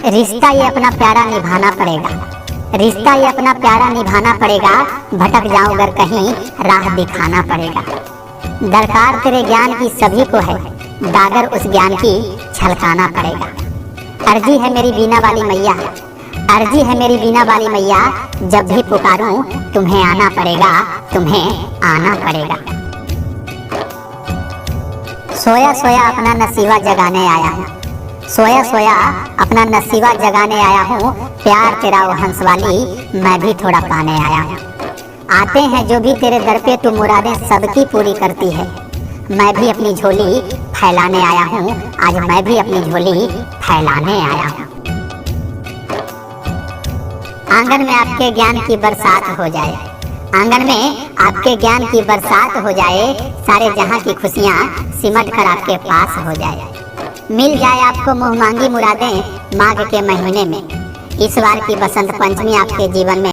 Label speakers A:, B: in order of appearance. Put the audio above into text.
A: रिश्ता ये अपना प्यारा निभाना पड़ेगा, रिश्ता ये अपना प्यारा निभाना पड़ेगा। भटक जाऊं अगर कहीं राह दिखाना पड़ेगा। दरकार तेरे ज्ञान की सभी को है, डागर उस ज्ञान की छलकाना पड़ेगा। अर्जी है मेरी बीना वाली मैया, अर्जी है मेरी बीना वाली मैया, जब भी पुकारूं तुम्हें आना पड़ेगा, तुम्हें आना पड़ेगा। सोया सोया अपना नसीबा जगाने आया हूँ, सोया सोया अपना नसीबा जगाने आया हूँ। प्यार तेरा वो हंस वाली मैं भी थोड़ा पाने आया हूँ। आते हैं जो भी तेरे दर पे तू मुरादें सबकी पूरी करती है। मैं भी अपनी झोली फैलाने आया हूँ, आज मैं भी अपनी झोली फैलाने आया हूँ। आंगन में आपके ज्ञान की बरसात हो जाए, आंगन में आपके ज्ञान की बरसात हो जाए। सारे जहां की खुशियां सिमट कर आपके पास हो जाए। मिल जाए आपको मुँह मांगी मुरादें माघ के महीने में। इस बार की बसंत पंचमी आपके जीवन में